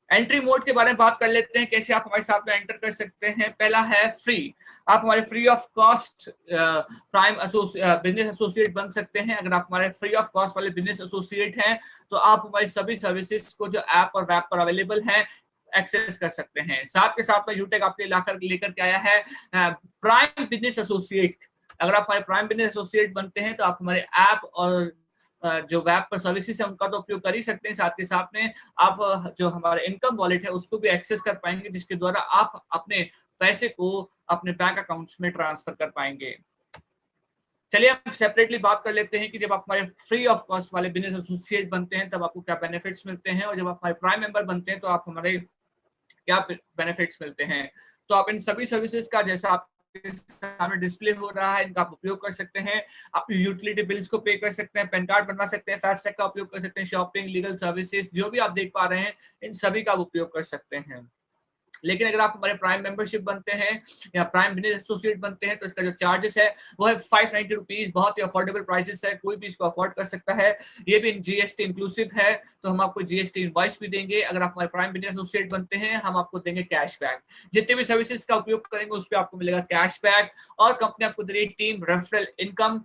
Entry mode के बारे में बात कर लेते हैं, कैसे आप हमारे साथ में एंटर कर सकते हैं। पहला है फ्री, आप हमारे free of cost prime business associate बन सकते हैं। अगर आप हमारे फ्री ऑफ कॉस्ट वाले बिजनेस एसोसिएट हैं तो आप हमारी सभी सर्विसेज को जो ऐप और वेब पर अवेलेबल है एक्सेस कर सकते हैं। साथ के साथ में यूटेक आपके लेकर के आया है प्राइम बिजनेस एसोसिएट। अगर आप हमारे प्राइम बिजनेस एसोसिएट बनते हैं तो आप हमारे ऐप और जो वेब पर सर्विसेज है उनका तो उपयोग कर ही सकते हैं, साथ के साथ में आप जो हमारे इनकम वॉलेट है उसको भी एक्सेस कर पाएंगे, जिसके द्वारा आप अपने पैसे को अपने बैंक अकाउंट्स में ट्रांसफर कर पाएंगे। चलिए हम सेपरेटली बात कर लेते हैं कि जब आप हमारे फ्री ऑफ कॉस्ट वाले बिजनेस एसोसिएट बनते हैं तब आपको क्या बेनिफिट्स मिलते हैं, और जब आप हमारे प्राइम मेंबर बनते हैं तो आप हमारे क्या बेनिफिट्स मिलते हैं। तो आप इन सभी सर्विसेज का, जैसा आपके सामने डिस्प्ले हो रहा है, इनका आप उपयोग कर सकते हैं। आप यूटिलिटी बिल्स को पे कर सकते हैं, पैन कार्ड बनवा सकते हैं, फास्टैग का उपयोग कर सकते हैं, शॉपिंग, लीगल सर्विसेज, जो भी आप देख पा रहे हैं इन सभी का आप उपयोग कर सकते हैं। लेकिन अगर आप हमारे प्राइम मेंबरशिप बनते हैं या प्राइम बिजनेस एसोसिएट बनते हैं तो इसका जो चार्जेस है वो है 590 रुपीज। बहुत ही अफोर्डेबल प्राइसेस है, कोई भी इसको अफोर्ड कर सकता है। ये भी जीएसटी इंक्लूसिव है, तो हम आपको जीएसटी इनवॉइस भी देंगे। अगर आप हमारे प्राइम बिजनेस एसोसिएट बनते हैं हम आपको देंगे कैशबैक। जितने भी सर्विसेज का उपयोग करेंगे उस पर आपको मिलेगा कैशबैक। और कंपनी आपको दे रही टीम रेफरल इनकम,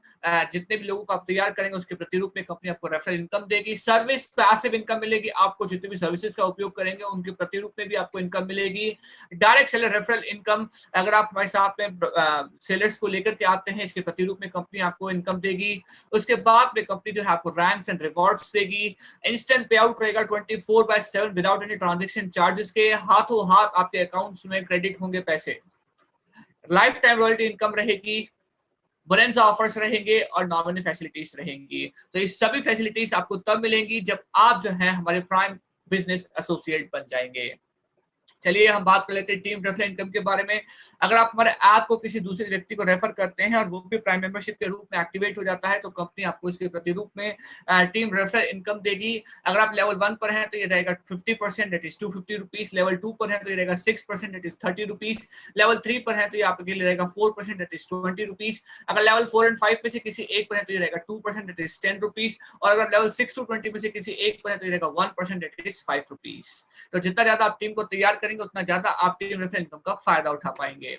जितने भी लोगों को आप तैयार करेंगे उसके प्रतिरूप में कंपनी आपको रेफरल इनकम देगी। सर्विस पैसिव इनकम मिलेगी, आपको जितने भी सर्विसेज का उपयोग करेंगे उनके प्रतिरूप में भी आपको इनकम मिलेगी। डायरेक्ट सेलर रेफरल इनकम, अगर आप हमारे साथ में सेलर्स को लेकर के आते हैं इसके प्रतिरूप में कंपनी आपको इनकम देगी। उसके बाद में कंपनी जो है आपको रैंक्स एंड रिवॉर्ड्स देगी। इंस्टेंट पे आउट रहेगा 24/7 विदाउट एनी ट्रांजैक्शन चार्जेस के, हाथों हाथ आपके अकाउंट्स में क्रेडिट होंगे पैसे। लाइफ टाइम रॉयल्टी इनकम रहेगी, बोनस ऑफर्स रहेंगे और नॉमिनी फैसिलिटीज रहेंगी। तो ये सभी फैसिलिटीज आपको तब मिलेंगी जब आप जो है हमारे प्राइम बिजनेस एसोसिएट बन जाएंगे। चलिए हम बात कर लेते हैं टीम रेफरल इनकम के बारे में। अगर आप हमारे ऐप को किसी दूसरे व्यक्ति को रेफर करते हैं और वो भी प्राइम मेंबरशिप के रूप में एक्टिवेट हो जाता है तो कंपनी आपको इसके प्रतिरूप में टीम रेफरल इनकम देगी। अगर आप लेवल 1 पर हैं तो ये रहेगा 50%, दैट इज 250 रुपीज। लेवल 2 पर है तो ये रहेगा 6%, दैट इज 30 रुपीज। लेवल 3 पर है तो ये आपके लिए रहेगा 4%, दैट इज 20 रुपीज। अगर लेवल 4 एंड 5 पे से किसी एक पर है तो ये रहेगा 2%, दैट इज 10 रुपीज। और अगर लेवल 6 टू 20 में से किसी एक पर है तो ये रहेगा 1%, दैट इज 5 रुपीज। तो जितना ज्यादा आप टीम को तैयार करेंगे उतना ज्यादा आप टीम रेफरल इनकम का फायदा उठा पाएंगे।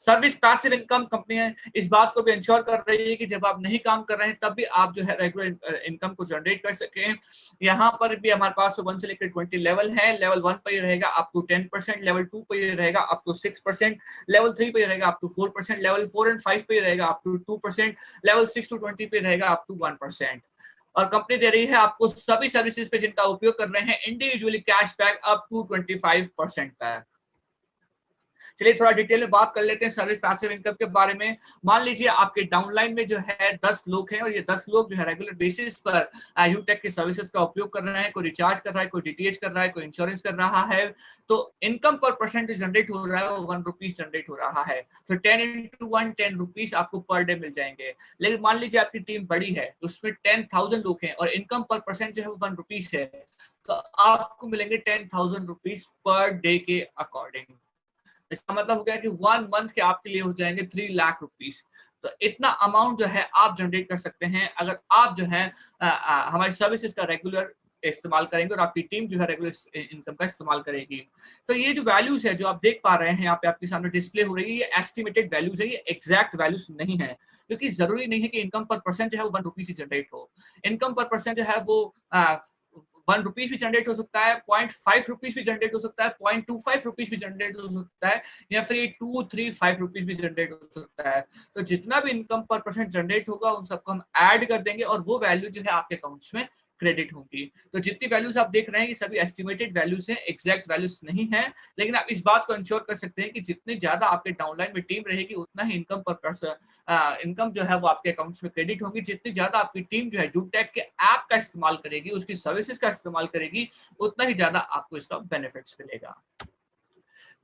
सर्विस पैसिव इनकम कंपनी है इस बात को भी इंश्योर कर रही है कि जब आप नहीं काम कर रहे हैं तब भी आप जो है रेगुलर इनकम को जनरेट कर सकें। यहाँ पर भी हमारे पास 1 से लेकर 20 लेवल है। लेवल 1 पर ये रहेगा अप टू 10%, लेवल 2 पर ये रहेगा अप टू 6%, लेवल 3 पर ये रहेगा अप टू 4%, लेवल 4 एंड 5 पे रहेगा अप टू 2%, लेवल 6 टू 20 पे रहेगा अप टू 1%। और कंपनी दे रही है आपको सभी सर्विसेज पे जिनका उपयोग कर रहे हैं इंडिविजुअली कैशबैक अप टू 25% तक। चलिए थोड़ा डिटेल में बात कर लेते हैं सर्विस पैसिव इनकम के बारे में। मान लीजिए आपके डाउनलाइन में जो है 10 लोग हैं और ये 10 लोग जो है रेगुलर बेसिस पर यूटेक के सर्विसेज का उपयोग कर रहे हैं। कोई रिचार्ज कर रहा है, कोई डीटीएच कर रहा है, कोई इंश्योरेंस कर रहा है। तो इनकम पर परसेंट जनरेट हो रहा है वो 1 रुपीज जनरेट हो रहा है। तो 10 into 1 10 रुपीज आपको पर डे मिल जाएंगे। लेकिन मान लीजिए आपकी टीम बड़ी है, उसमें 10,000 लोग हैं और इनकम पर परसेंट जो है वो 1 रुपीज है, तो आपको मिलेंगे 10,000 रुपीज पर डे के अकॉर्डिंग। इसका मतलब हो गया कि 1 मंथ के आपके लिए हो जाएंगे 3 लाख रुपीस। तो इतना अमाउंट जो है आप जनरेट कर सकते हैं अगर आप जो है हमारी सर्विसेज का रेगुलर इस्तेमाल करेंगे और आपकी टीम जो है रेगुलर इनकम का इस्तेमाल करेगी। तो ये जो वैल्यूज है जो आप देख पा रहे हैं यहाँ पे आपके सामने डिस्प्ले हो रही है, ये एस्टिमेटेड वैल्यूज है, ये एग्जैक्ट वैल्यूज नहीं है। क्योंकि जरूरी नहीं है कि इनकम पर परसेंट जो है वो 1 रुपीज ही जनरेट हो। इनकम पर परसेंट जो है वो 1 रुपीज भी जनरेट हो सकता है, 0.5 रुपीज भी जनरेट हो सकता है, 0.25 रुपीज भी जनरेट हो सकता है, या फिर 2-3-5 रुपीज भी जनरेट हो सकता है। तो जितना भी इनकम पर परसेंट जनरेट होगा उन सबको हम ऐड कर देंगे और वो वैल्यू जो है आपके अकाउंट्स में क्रेडिट होंगी। तो जितनी वैल्यूज आप देख रहे हैं ये सभी एस्टिमेटेड वैल्यूज हैं, एग्जैक्ट वैल्यूज नहीं है। लेकिन आप इस बात को इंश्योर कर सकते हैं कि जितनी ज्यादा आपके डाउनलाइन में टीम रहेगी उतना ही इनकम जो है वो आपके अकाउंट्स में क्रेडिट होगी। जितनी ज्यादा आपकी टीम जो है यूटेक के ऐप का इस्तेमाल करेगी, उसकी सर्विसेज का इस्तेमाल करेगी, उतना ही ज्यादा आपको इसका बेनिफिट्स मिलेगा।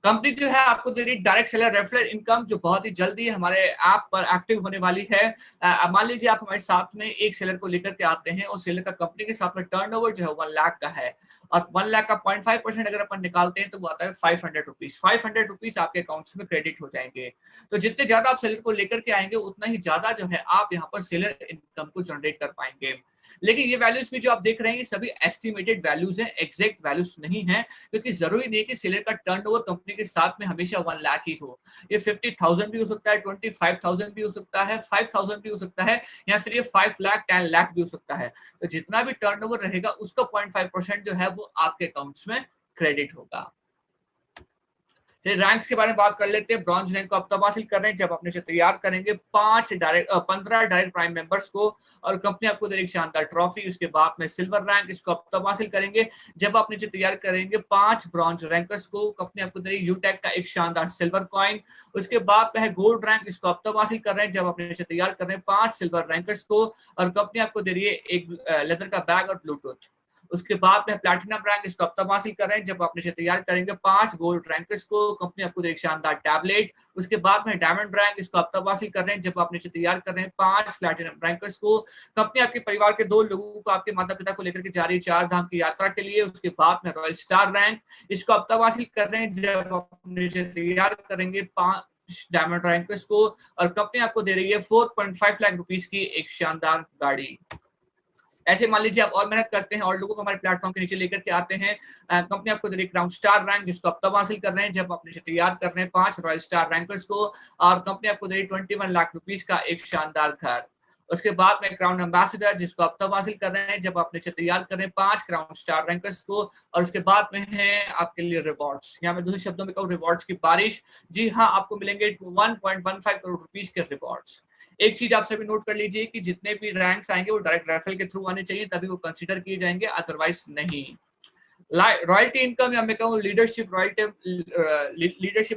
कंपनी जो है आपको दे रही डायरेक्ट सेलर रेफरल इनकम जो बहुत ही जल्दी हमारे ऐप पर एक्टिव होने वाली है। मान लीजिए आप हमारे साथ में एक सेलर को लेकर के आते हैं और सेलर का कंपनी के साथ में टर्नओवर जो है 1 लाख का है और 1 लाख का 0.5% अगर अपन निकालते हैं तो वो आता है 500 रुपीज। 500 रुपीज आपके अकाउंट्स में क्रेडिट हो जाएंगे। तो जितने ज्यादा आप सेलर को लेकर के आएंगे उतना ही ज्यादा जो है आप यहाँ पर सेलर इनकम को जनरेट कर पाएंगे। लेकिन ये वैल्यूज भी जो आप देख रहे हैं ये सभी एस्टिमेटेड वैल्यूज हैं, एग्जैक्ट वैल्यूज नहीं है, क्योंकि जरूरी नहीं है कि सेलर का टर्नओवर कंपनी के साथ में हमेशा 1 लाख ही हो। ये 50,000 भी हो सकता है, 25,000 भी हो सकता है, 5,000 भी हो सकता है, या फिर ये 5 लाख 10 लाख भी हो सकता है। तो जितना भी टर्नओवर रहेगा उसका 0.5% जो है वो आपके अकाउंट्स में क्रेडिट होगा। रैंक्स के बारे में बात कर लेते हैं। ब्रॉन्ज रैंक को आप तब हासिल कर रहे हैं जब अपने से तैयार करेंगे 15 डायरेक्ट प्राइम मेंबर्स को और कंपनी आपको देगी शानदार ट्रॉफी। उसके बाद में सिल्वर रैंक, इसको आप तब हासिल करेंगे जब आप नीचे तैयार करेंगे 5 ब्रॉन्ज रैंकर्स को, कंपनी आपको देगी यूटेक का एक शानदार सिल्वर कॉइन। उसके बाद में है गोल्ड रैंक, इसको आप तब हासिल कर रहे हैं जब आप नीचे तैयार कर रहे हैं 5 सिल्वर रैंकर्स को और कंपनी आपको दे रही है एक लेदर का बैग और ब्लूटूथ। उसके बाद में प्लैटिनम रैंक, इसको आप तब हासिल कर रहे हैं जब आप नीचे तैयार करेंगे 5 गोल्ड रैंकर्स को, कंपनी आपको एक शानदार टैबलेट। उसके बाद में डायमंड रैंक, इसको आप तब हासिल कर रहे हैं जब आप नीचे तैयार कर रहे हैं 5 प्लैटिनम रैंकर्स को, कंपनी आपके परिवार के 2 लोगों को, आपके माता पिता को लेकर के जा रही है 4 धाम की यात्रा के लिए। उसके बाद में रॉयल स्टार रैंक, इसको आप तब हासिल कर रहे हैं जब आप नीचे तैयार करेंगे 5 डायमंड रैंकर्स को और कंपनी आपको दे रही है 4.5 लाख रुपीस की एक शानदार गाड़ी। ऐसे मान लीजिए आप और मेहनत करते हैं और लोगों को हमारे प्लेटफॉर्म के नीचे लेकर के आते हैं, कंपनी आपको दे रही है क्राउन स्टार रैंक, जिसको आप तब हासिल कर रहे हैं जब आप नीचे तैयार कर रहे हैं 5 रॉयल स्टार रैंकर्स को और कंपनी आपको दे रही है 21 लाख रुपीस का एक शानदार घर। उसके बाद में क्राउन एम्बेसडर, जिसको आप तब हासिल कर रहे हैं जब आप नीचे तैयार कर रहे हैं 5 क्राउन स्टार रैंकर्स को और उसके बाद में है आपके लिए रिवॉर्ड्स। यहाँ मैं दूसरे शब्दों में कहूँ रिवॉर्ड्स की बारिश। जी हाँ, आपको मिलेंगे 1.15 करोड़ रुपीस के रिवॉर्ड्स। एक चीज आप सभी नोट कर लीजिए कि जितने भी रैंक्स आएंगे वो डायरेक्ट रेफरल के थ्रू आने चाहिए, तभी वो कंसीडर किए जाएंगे, अदरवाइज नहीं। रॉयल्टी इनकम या मैं कहूँ लीडरशिप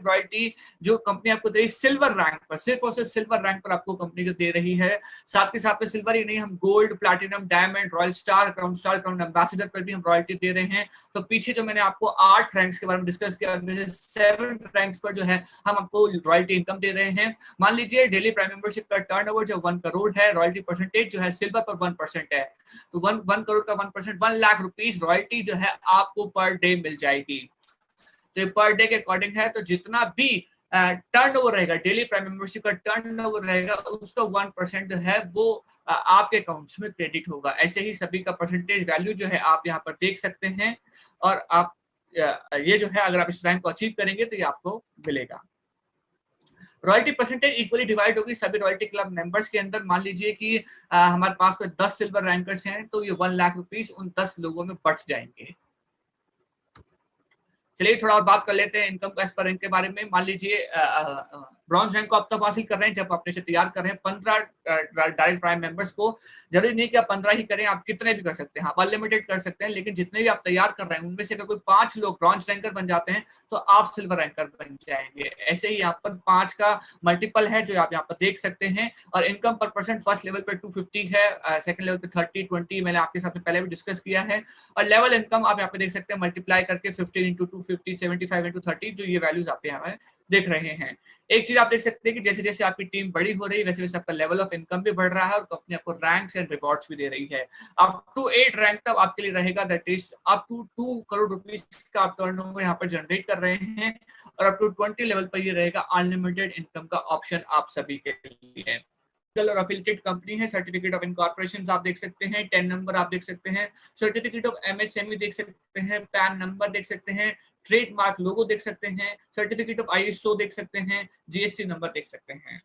रॉयल्टी जो कंपनी आपको दे रही है सिल्वर रैंक पर, सिर्फ और सिर्फ सिल्वर रैंक पर आपको कंपनी जो दे रही है। साथ के साथ में सिल्वर ही नहीं, हम gold, platinum, diamond, royal star, crown ambassador पर भी हम रॉयल्टी दे रहे हैं। तो पीछे जो मैंने आपको 8 रैंक्स के बारे में डिस्कस किया, 7 रैंक्स पर जो है हम आपको रॉयल्टी इनकम दे रहे हैं। मान लीजिए डेली प्राइम मेंबरशिप का टर्नओवर जो 1 करोड़ है, रॉयल्टी परसेंटेज जो है सिल्वर पर 1% है, तो 1 करोड़ का 1%, 1 लाख रुपीस रॉयल्टी जो है आपको पर डे मिल जाएगी। तो पर डे के अकॉर्डिंग है, तो जितना भी टर्नओवर रहेगा, डेली प्राइम मेंबरशिप का टर्नओवर रहेगा, उसका 1% जो है वो आपके अकाउंट्स में क्रेडिट होगा। ऐसे ही सभी का परसेंटेज वैल्यू जो है आप यहाँ पर देख सकते हैं और आप ये जो है अगर आप इस रैंक को अचीव करेंगे तो ये आपको मिलेगा। रॉयल्टी परसेंटेज इक्वली डिवाइड होगी सभी रॉयल्टी क्लब मेंबर्स के अंदर। मान लीजिए कि हमारे पास कोई 10 सिल्वर रैंकर्स हैं तो ये 1 लाख रुपीस उन 10 लोगों में बट जाएंगे। चलिए थोड़ा और बात कर लेते हैं इनकम एज पर रैंक के बारे में। मान लीजिए ब्रॉन्ज रैंक को आप तब हासिल कर रहे हैं जब अपने से तैयार कर रहे हैं 15 डायरेक्ट प्राइम मेंबर्स को। जरूरी नहीं कि आप 15 ही करें, आप कितने भी कर सकते हैं, आप अनलिमिटेड कर सकते हैं, लेकिन जितने भी आप तैयार कर रहे हैं उनमें से अगर कोई 5 लोग ब्रॉन्ज रैंकर बन जाते हैं तो आप सिल्वर रैंकर बन जाएंगे। ऐसे ही यहाँ पर 5 का मल्टीपल है जो आप यहाँ पर देख सकते हैं। और इनकम पर परसेंट फर्स्ट लेवल पर 250 है, सेकंड लेवल पे 30, 20 मैंने आपके साथ में पहले भी डिस्कस किया है। और लेवल इनकम आप यहाँ पे देख सकते हैं मल्टीप्लाई करके 15 इंटू 250, 75 इंटू 30, जो ये वैल्यूज आप यहाँ देख रहे हैं। एक चीज आप देख सकते हैं कि जैसे जैसे आपकी टीम बड़ी हो रही है वैसे वैसे आपका लेवल ऑफ इनकम भी बढ़ रहा है और कंपनी आपको रैंक्स एंड रिवॉर्ड्स भी दे रही है। अप टू 8 रैंक तक आपके लिए रहेगा, that is up to 2 crore rupees का आप टर्नओवर यहाँ पर जनरेट कर रहे हैं। और अप टू 20 लेवल पर ये रहेगा अनलिमिटेड इनकम का ऑप्शन आप सभी के लिए। और अफिलिएटेड कंपनी है, सर्टिफिकेट ऑफ इनकॉर्पोरेशन आप देख सकते हैं, 10 नंबर आप देख सकते हैं, सर्टिफिकेट ऑफ एमएसएमई देख सकते हैं, पैन नंबर देख सकते हैं, ट्रेडमार्क लोगो देख सकते हैं, सर्टिफिकेट ऑफ आईएसओ देख सकते हैं, जीएसटी नंबर देख सकते हैं।